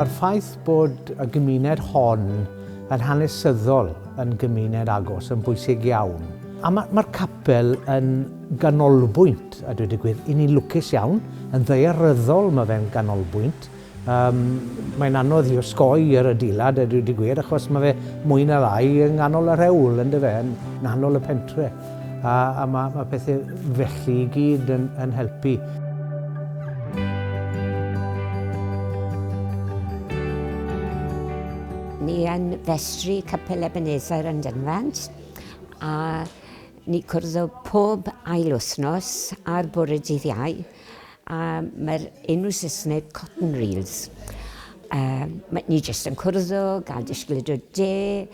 Mae'r ffaith bod y gymuned hon yn hanesyddol yn gymuned agos yn bwysig iawn. A mae'r capel yn ganolbwynt, a dweud y gwir, i ni'n lwcus iawn, yn ddaearyddol mae fe'n ganolbwynt. Mae'n anodd i osgoi yr adeilad, a dweud y gwir, achos mae fe mwy na lai yng nghanol y rewl, yn dyfe, yn nghanol y pentref. A mae pethau felly i gyd yn helpu. Ni yn festri capel Ebeneser Dyfnant, a ni cwrdd pob ail wythnos ar bore dydd Iau, a mae'r enw Saesneg cotton reels. Ni jyst yn cwrdd gael disgled o de,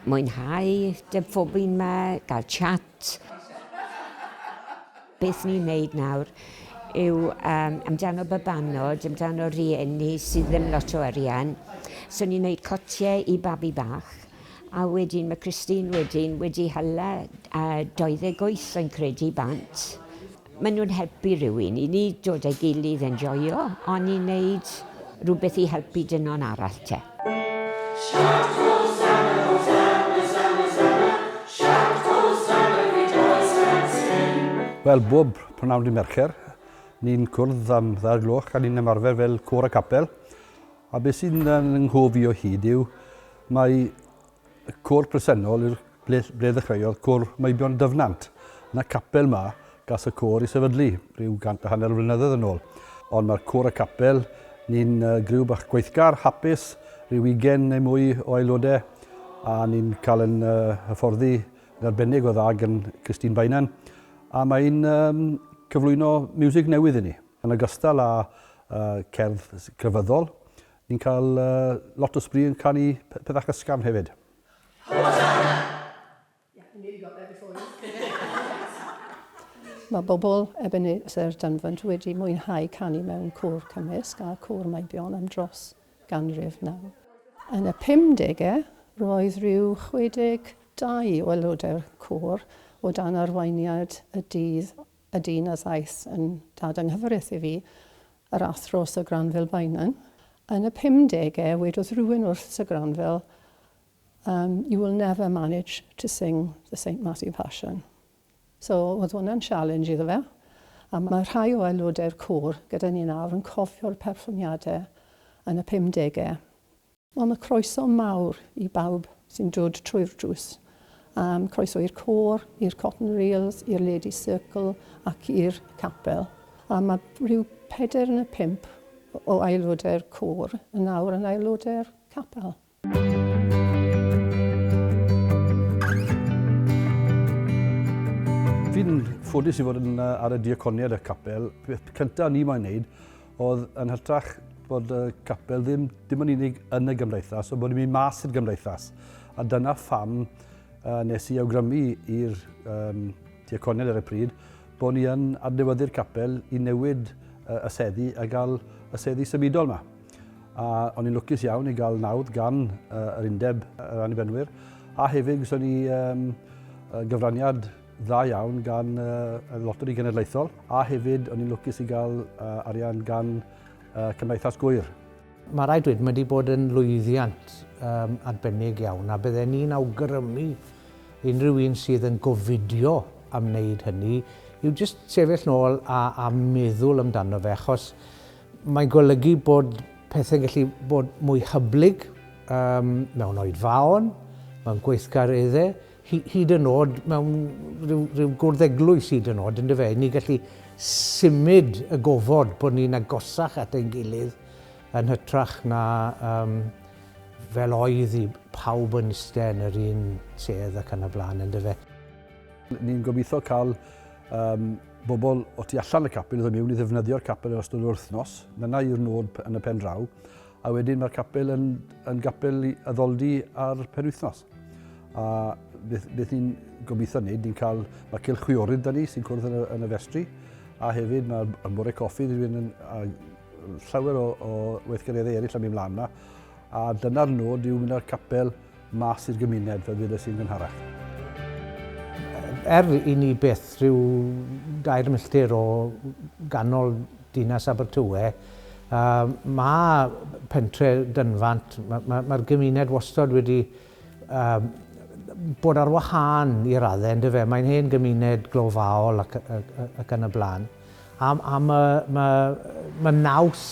mwynhau, dy phob un yma, gael chat. Beth ni'n neud nawr yw amdano babanod, amdano rieni sydd ddim lot o arian. So ni'n neud cotiau i babi bach, a wedyn mae Christine wedi hala 28 yn credu bant. Maen nhw'n helpu rhywun i ni dod â'i gilydd yn joio, ond ni'n neud rhywbeth i helpu dynon arall te. Wel, bob prynawn di Mercher, ni'n cwrdd am 2 gloch a ni'n ymarfer fel côr y capel. A beth sy'n nghofi o hyd yw, mae y côr presennol yw'r ble ddechreuodd côr Mae'r Dyfnant. Yna capel yma gas y côr i sefydlu, rhyw 150 flynyddoedd yn ôl. Ond mae'r côr y capel, ni'n griw bach gweithgar, hapus, rhyw 20 neu mwy o aelodau, a ni'n cael yn hyfforddi yn arbennig o dda gan Christine Bainan. A mae'n cyflwyno miwsig newydd i ni. Yn ogystal â cerdd crefyddol, ni'n cael lot o sbri yn canu pethach ysgafn hefyd. Mae bobl Ebeneser Dyfnant wedi mwynhau canu mewn côr cymysg a côr Maebion am dros ganrif nawr. Yn y 50au, roedd rhyw 62 o aelodau'r côr o dan arweiniad y dinas yn dad ynghyfraith i fi, yr athros y Granfil Bainan. Yn y 50au, wedodd rhywun wrth y Granfil, you will never manage to sing the St Matthew Passion. So, oedd hwnna'n challenge iddo fe. A mae rhai o aelodau'r côr gyda ni nawr yn cofio'r perfformiadau yn y 50au. Mae croeso mawr i bawb sy'n dod trwy'r drws. Croeso i'r côr, i'r cotton reels, i'r lady circle ac i'r capel. A mae rhyw 45 o aelodau'r côr yn nawr yn aelodau'r capel. Fi'n ffodus i fod ar y diaconiad y capel. Beth cyntaf ni moyn wneud oedd yn hytrach bod y capel ddim yn unig yn y gymdeithas, ond bod ni'n mynd mas i'r gymdeithas. A dyna pham nes i awgrymu i'r diaconiad ar y pryd bod ni yn adnewyddu'r capel i newid y seddi a gael y seddi symudol yma. A o'n i'n lwcus iawn i gael nawdd gan yr Undeb yr annibenwyr, a hefyd gyswn ni gyfraniad dda iawn gan y Loteri Genedlaethol, a hefyd o'n i'n lwcus i gael arian gan Cymdeithas Gwyr. Mae rhaid dweud, mae wedi bod yn lwyddiant arbennig iawn, a bydden ni'n awgrymu unrhyw un sydd yn gofidio am wneud hynny, yw jyst sefyll nôl a meddwl amdano fe, achos mae'n golygu bod pethau'n gallu bod mwy hyblyg mewn oedfaon, mewn gweithgareddau, hyd yn oed mewn rhyw gwrdd-eglwys hyd yn oed, ynddo fe, ni gallu symud y gofod bod ni'n agosach at ein gilydd yn hytrach na fel oedd i pawb yn eistedd yn yr un sedd ac yn y blaen, ynddo fe. Ni'n gobeithio cael bobl o tu allan y capel ddod mewn i ddefnyddio'r capel yn ystod yr wythnos. Dyna yw'r nod yn y pen draw. A wedyn mae'r capel yn gapel i addoldi ar penwythnos. A beth ni'n gobeithio wneud, ni'n cael mae cylch chwiorydd da ni sy'n cwrdd yn y festri, a hefyd mae'r bore coffi yn llawer o weithgareddau eraill am ei mlaen yna. A dyna'r nod yw mynd â'r capel mas i'r gymuned fel bydd sy'n gynharach. I ni beth rhyw 2 milltir o ganol dinas Abertawe, Mae pentref Dyfnant, mae'r gymuned wastad wedi bod ar wahân i raddau, ynddo fe. Mae'n hen gymuned glofaol ac yn y blaen. A mae naws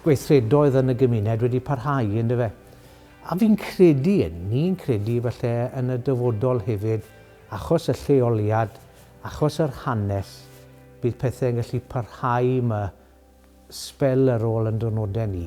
gweithredoedd yn y gymuned wedi parhau, ynddo fe. A fi'n credu, ni'n credu falle yn y dyfodol hefyd, achos y lleoliad, achos yr hanes, bydd pethau'n gallu parhau yma sbel ar ôl yn dynodau ni.